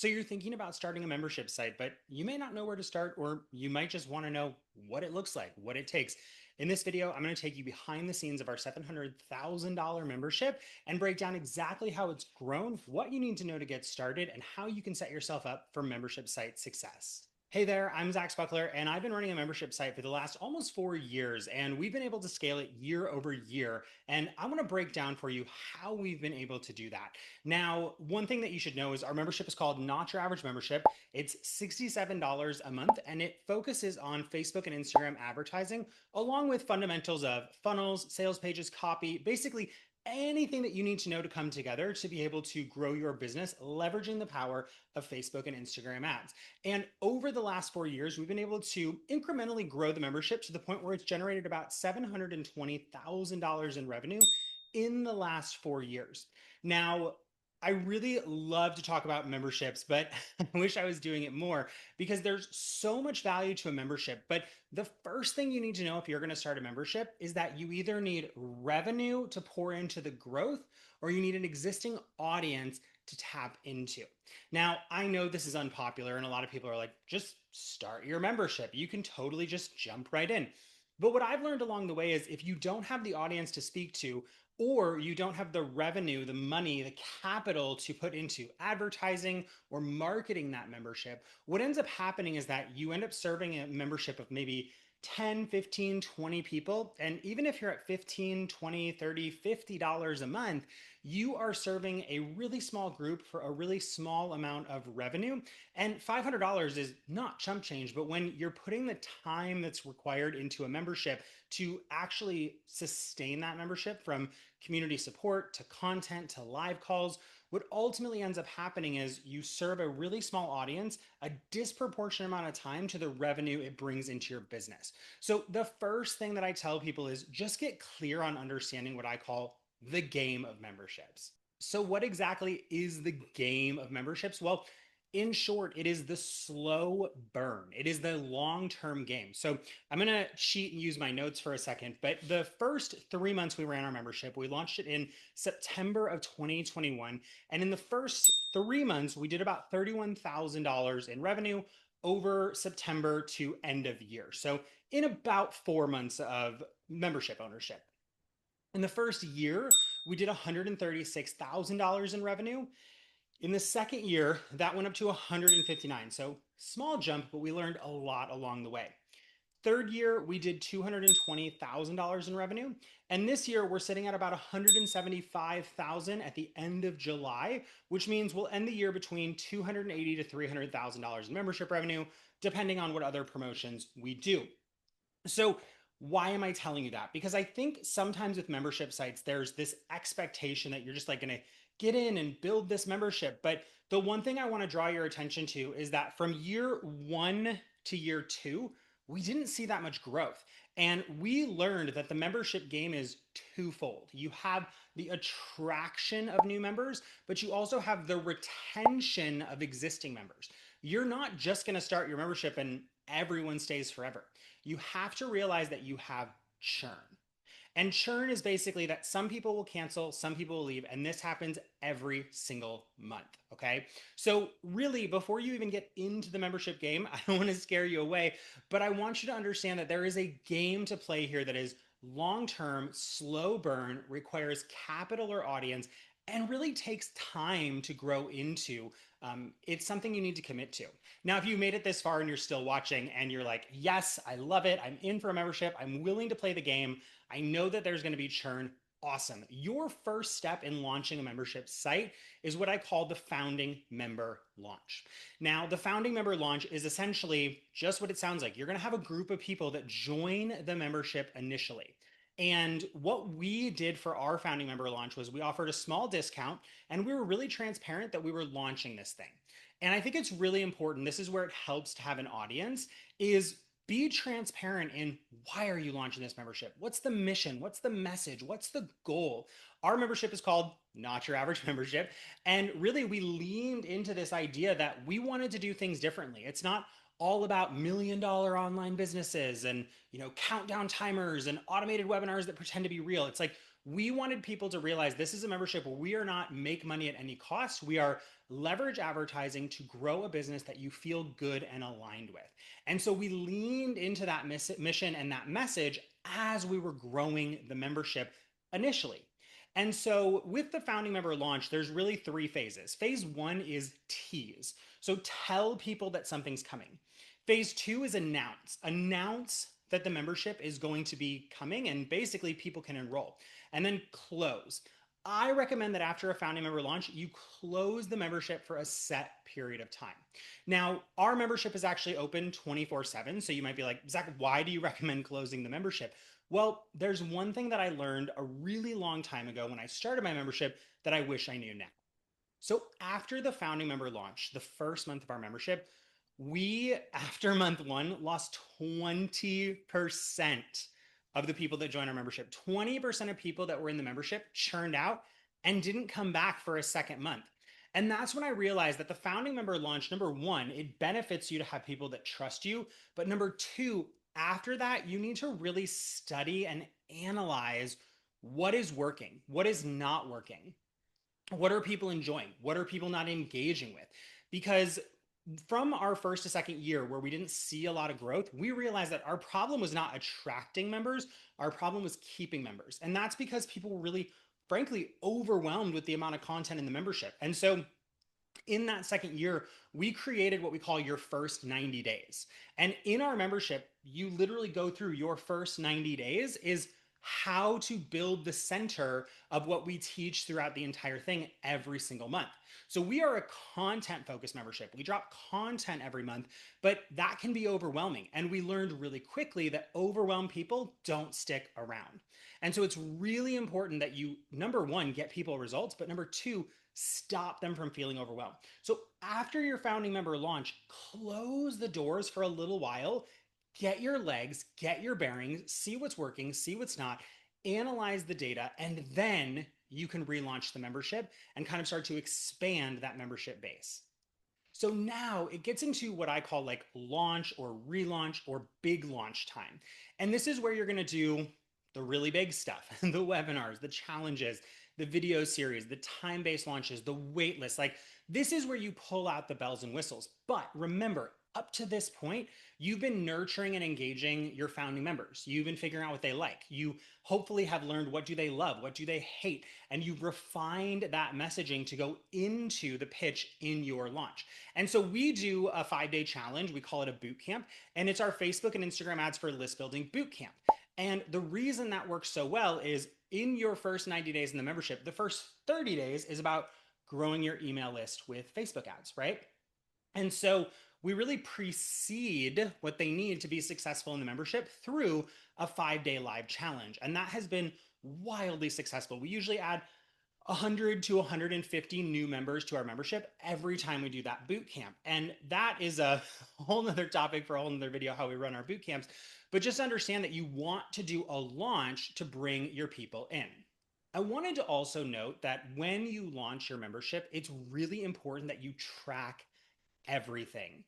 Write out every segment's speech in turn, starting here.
So you're thinking about starting a membership site, but you may not know where to start, or you might just want to know what it looks like, what it takes. In this video, I'm going to take you behind the scenes of our $700,000 membership and break down exactly how it's grown, what you need to know to get started, and how you can set yourself up for membership site success. Hey there, I'm Zach Spuckler, and I've been running a membership site for the last almost 4 years, and we've been able to scale it year over year. And I want to break down for you how we've been able to do that. Now, one thing that you should know is our membership is called Not Your Average Membership. It's $67 a month, and it focuses on Facebook and Instagram advertising, along with fundamentals of funnels, sales pages, copy, basically anything that you need to know to come together to be able to grow your business, leveraging the power of Facebook and Instagram ads. And over the last 4 years, we've been able to incrementally grow the membership to the point where it's generated about $720,000 in revenue in the last 4 years. Now, I really love to talk about memberships, but I wish I was doing it more because there's so much value to a membership. But the first thing you need to know if you're going to start a membership is that you either need revenue to pour into the growth or you need an existing audience to tap into. Now, I know this is unpopular and a lot of people are like, just start your membership. You can totally just jump right in. But what I've learned along the way is if you don't have the audience to speak to, or you don't have the revenue, the money, the capital to put into advertising or marketing that membership, what ends up happening is that you end up serving a membership of maybe 10, 15, 20 people. And even if you're at 15, 20, 30, $50 a month, you are serving a really small group for a really small amount of revenue. And $500 is not chump change, but when you're putting the time that's required into a membership to actually sustain that membership from community support to content to live calls, what ultimately ends up happening is you serve a really small audience a disproportionate amount of time to the revenue it brings into your business. So the first thing that I tell people is just get clear on understanding what I call the game of memberships. So what exactly is the game of memberships? Well, in short, it is the slow burn. It is the long-term game. So I'm going to cheat and use my notes for a second, but the first 3 months we ran our membership, we launched it in September of 2021. And in the first 3 months, we did about $31,000 in revenue over September to end of year. So in about 4 months of membership ownership. In the first year, we did $136,000 in revenue. In the second year, that went up to 159. So small jump, but we learned a lot along the way. Third year, we did $220,000 in revenue. And this year, we're sitting at about 175,000 at the end of July, which means we'll end the year between $280,000 to $300,000 in membership revenue, depending on what other promotions we do. So why am I telling you that? Because I think sometimes with membership sites, there's this expectation that you're just like going to get in and build this membership. But the one thing I want to draw your attention to is that from year one to year two, we didn't see that much growth. And we learned that the membership game is twofold. You have the attraction of new members, but you also have the retention of existing members. You're not just going to start your membership and everyone stays forever. You have to realize that you have churn. And churn is basically that some people will cancel, some people will leave, and this happens every single month. Okay. So, really, before you even get into the membership game, I don't want to scare you away, but I want you to understand that there is a game to play here that is long term, slow burn, requires capital or audience, and really takes time to grow into. It's something you need to commit to. Now, if you made it this far and you're still watching and you're like, yes, I love it, I'm in for a membership, I'm willing to play the game, I know that there's going to be churn. Awesome. Your first step in launching a membership site is what I call the founding member launch. Now, the founding member launch is essentially just what it sounds like. You're going to have a group of people that join the membership initially. And what we did for our founding member launch was we offered a small discount and we were really transparent that we were launching this thing. And I think it's really important. This is where it helps to have an audience is be transparent in why are you launching this membership? What's the mission? What's the message? What's the goal? Our membership is called Not Your Average Membership. And really, we leaned into this idea that we wanted to do things differently. It's not all about $1 million online businesses and countdown timers and automated webinars that pretend to be real. It's like We wanted people to realize this is a membership where we are not make money at any cost. We are leverage advertising to grow a business that you feel good and aligned with. And so we leaned into that mission and that message as we were growing the membership initially. And so with the founding member launch, there's really three phases. Phase one is tease. So tell people that something's coming. Phase two is announce. Announce that the membership is going to be coming and basically people can enroll. And then close. I recommend that after a founding member launch, you close the membership for a set period of time. Now, our membership is actually open 24/7. So you might be like, Zach, why do you recommend closing the membership? Well, there's one thing that I learned a really long time ago when I started my membership that I wish I knew now. So after the founding member launch, the first month of our membership, we, after month one, lost 20% of the people that joined our membership. 20% of people that were in the membership churned out and didn't come back for a second month. And that's when I realized that the founding member launch, number one, it benefits you to have people that trust you. But number two, after that, you need to really study and analyze what is working, what is not working. What are people enjoying? What are people not engaging with? Because from our first to second year where we didn't see a lot of growth, we realized that our problem was not attracting members, our problem was keeping members. And that's because people were really, frankly, overwhelmed with the amount of content in the membership. And so in that second year, we created what we call your first 90 days. And in our membership, you literally go through your first 90 days is how to build the center of what we teach throughout the entire thing every single month. So we are a content focused membership. We drop content every month, but that can be overwhelming. And we learned really quickly that overwhelmed people don't stick around. And so it's really important that you, number one, get people results, but number two, stop them from feeling overwhelmed. So after your founding member launch, close the doors for a little while, get your legs, get your bearings, see what's working, see what's not, analyze the data, and then you can relaunch the membership and kind of start to expand that membership base. So now it gets into what I call like launch or relaunch or big launch time. And this is where you're going to do the really big stuff, the webinars, the challenges, the video series, the time-based launches, the wait list. Like this is where you pull out the bells and whistles. But remember, up to this point, you've been nurturing and engaging your founding members. You've been figuring out what they like. You hopefully have learned what do they love, what do they hate, and you've refined that messaging to go into the pitch in your launch. And so we do a 5-day challenge. We call it a boot camp, and it's our Facebook and Instagram ads for list building boot camp. And the reason that works so well is in your first 90 days in the membership, the first 30 days is about growing your email list with Facebook ads, right? And so we really precede what they need to be successful in the membership through a 5-day live challenge. And that has been wildly successful. We usually add 100 to 150 new members to our membership every time we do that boot camp. And that is a whole nother topic for a whole nother video, how we run our boot camps. But just understand that you want to do a launch to bring your people in. I wanted to also note that when you launch your membership, it's really important that you track everything.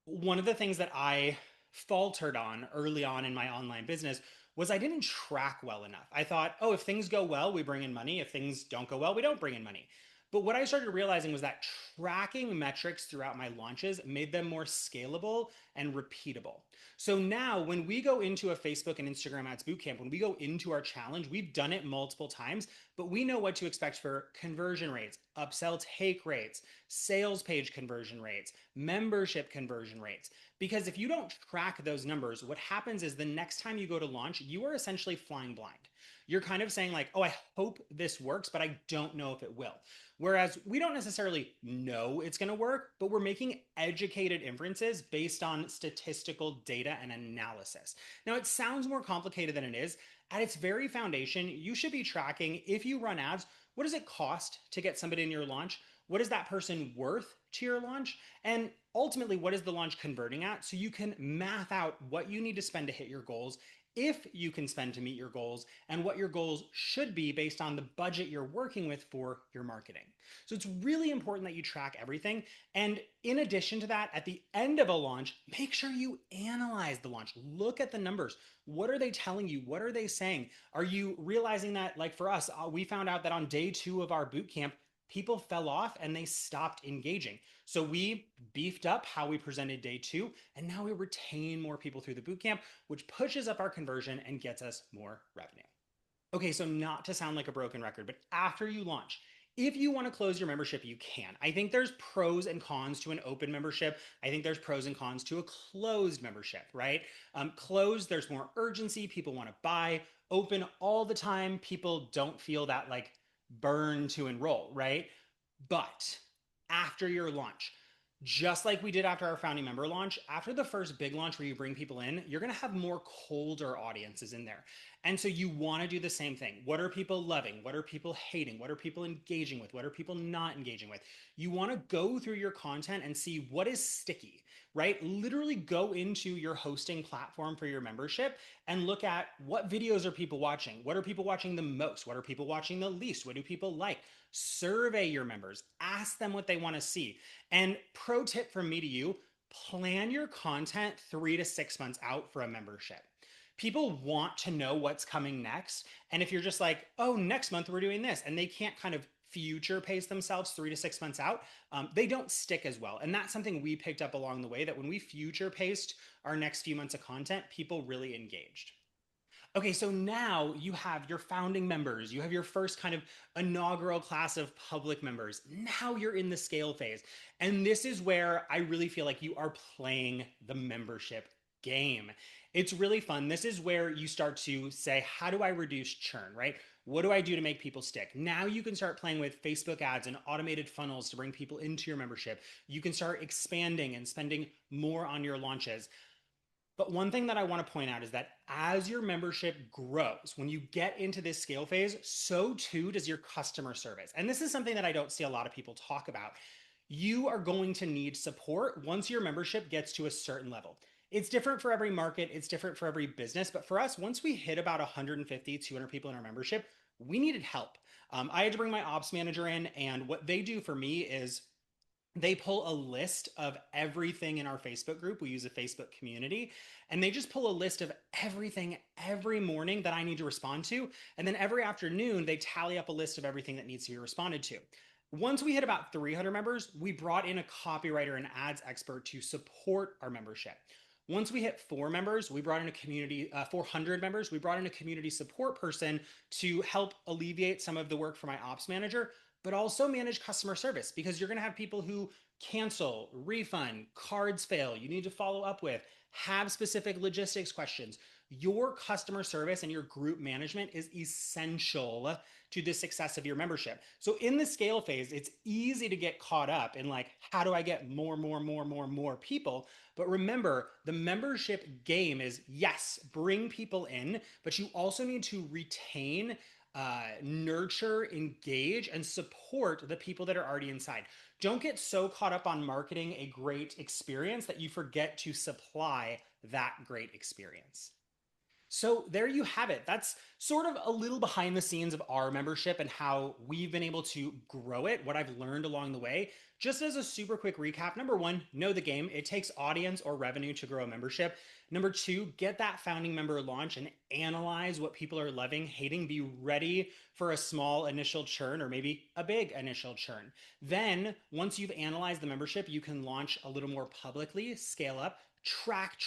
One of the things that I faltered on early on in my online business was I didn't track well enough. I thought, oh, if things go well, we bring in money. If things don't go well, we don't bring in money. But what I started realizing was that tracking metrics throughout my launches made them more scalable and repeatable. So now when we go into a Facebook and Instagram ads bootcamp, when we go into our challenge, we've done it multiple times, but we know what to expect for conversion rates, upsell take rates, sales page conversion rates, membership conversion rates. Because if you don't track those numbers, what happens is the next time you go to launch, you are essentially flying blind. You're kind of saying like, oh, I hope this works, but I don't know if it will. Whereas we don't necessarily know it's going to work, but we're making educated inferences based on statistical data and analysis. Now, it sounds more complicated than it is. At its very foundation, you should be tracking, if you run ads, what does it cost to get somebody in your launch? What is that person worth to your launch? And ultimately, what is the launch converting at? So you can math out what you need to spend to hit your goals if you can spend to meet your goals and what your goals should be based on the budget you're working with for your marketing. So it's really important that you track everything. And in addition to that, at the end of a launch, make sure you analyze the launch. Look at the numbers. What are they telling you? What are they saying? Are you realizing that, like for us, we found out that on day 2 of our boot camp, people fell off and they stopped engaging. So we beefed up how we presented day 2, and now we retain more people through the bootcamp, which pushes up our conversion and gets us more revenue. Okay, so not to sound like a broken record, but after you launch, if you want to close your membership, you can. I think there's pros and cons to an open membership. I think there's pros and cons to a closed membership, right? Closed, there's more urgency. People want to buy. Open all the time, people don't feel that like burn to enroll, right? But after your launch, just like we did after our founding member launch, after the first big launch where you bring people in, you're going to have more colder audiences in there. And so you want to do the same thing. What are people loving? What are people hating? What are people engaging with? What are people not engaging with? You want to go through your content and see what is sticky, right? Literally go into your hosting platform for your membership and look at what videos are people watching? What are people watching the most? What are people watching the least? What do people like? Survey your members, ask them what they want to see. And pro tip from me to you, plan your content 3 to 6 months out for a membership. People want to know what's coming next. And if you're just like, oh, next month we're doing this, and they can't kind of future pace themselves 3 to 6 months out, they don't stick as well. And that's something we picked up along the way, that when we future paced our next few months of content, people really engaged. Okay, so now you have your founding members, you have your first kind of inaugural class of public members. Now you're in the scale phase. And this is where I really feel like you are playing the membership game. It's really fun. This is where you start to say, how do I reduce churn, right? What do I do to make people stick? Now you can start playing with Facebook ads and automated funnels to bring people into your membership. You can start expanding and spending more on your launches. But one thing that I want to point out is that as your membership grows, when you get into this scale phase, so too does your customer service. And this is something that I don't see a lot of people talk about. You are going to need support once your membership gets to a certain level. It's different for every market, it's different for every business. But for us, once we hit about 150, 200 people in our membership, we needed help. I had to bring my ops manager in, and what they do for me is they pull a list of everything in our Facebook group. We use a Facebook community, and they just pull a list of everything every morning that I need to respond to. And then every afternoon, they tally up a list of everything that needs to be responded to. Once we hit about 300 members, we brought in a copywriter and ads expert to support our membership. Once we hit 400 members, we brought in a community support person to help alleviate some of the work for my ops manager, but also manage customer service, because you're going to have people who cancel, refund, cards fail, you need to follow up with, have specific logistics questions. Your customer service and your group management is essential to the success of your membership. So in the scale phase, it's easy to get caught up in like, how do I get more people? But remember, the membership game is, yes, bring people in, but you also need to retain, nurture, engage, and support the people that are already inside. Don't get so caught up on marketing a great experience that you forget to supply that great experience. So there you have it. That's sort of a little behind the scenes of our membership and how we've been able to grow it, what I've learned along the way. Just as a super quick recap, number one, know the game. It takes audience or revenue to grow a membership. Number two, get that founding member launch and analyze what people are loving, hating. Be ready for a small initial churn or maybe a big initial churn. Then, once you've analyzed the membership, you can launch a little more publicly, scale up, track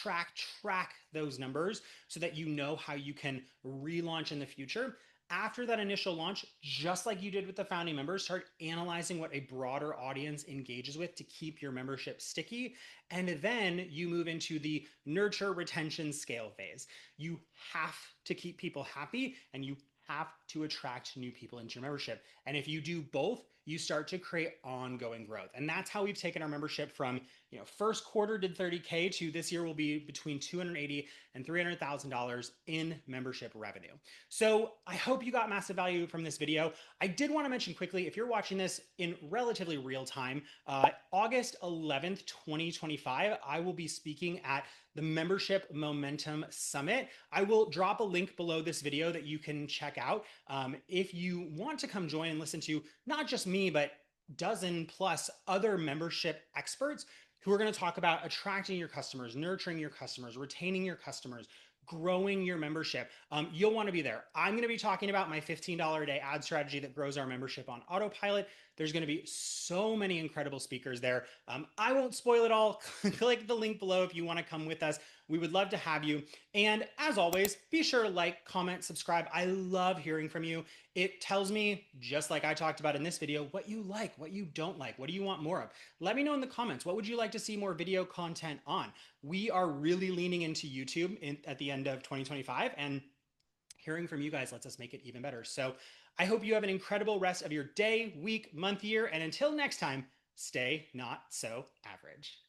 those numbers so that you know how you can relaunch in the future. After that initial launch, just like you did with the founding members, start analyzing what a broader audience engages with to keep your membership sticky. And then you move into the nurture, retention, scale phase. You have to keep people happy, and you have to attract new people into your membership. And if you do both, you start to create ongoing growth. And that's how we've taken our membership from, first quarter did 30K to this year will be between $280,000 and $300,000 in membership revenue. So I hope you got massive value from this video. I did want to mention quickly, if you're watching this in relatively real time, August 11th, 2025, I will be speaking at the Membership Momentum Summit. I will drop a link below this video that you can check out if you want to come join and listen to not just me, but dozen plus other membership experts who are going to talk about attracting your customers, nurturing your customers, retaining your customers, growing your membership. You'll want to be there. I'm going to be talking about my $15 a day ad strategy that grows our membership on autopilot. There's going to be so many incredible speakers there. I won't spoil it all. Click the link below if you want to come with us. We would love to have you. And as always, be sure to like, comment, subscribe. I love hearing from you. It tells me, just like I talked about in this video, what you like, what you don't like, what do you want more of? Let me know in the comments. What would you like to see more video content on? We are really leaning into YouTube at the end of 2025, and hearing from you guys lets us make it even better. So I hope you have an incredible rest of your day, week, month, year, and until next time, stay not so average.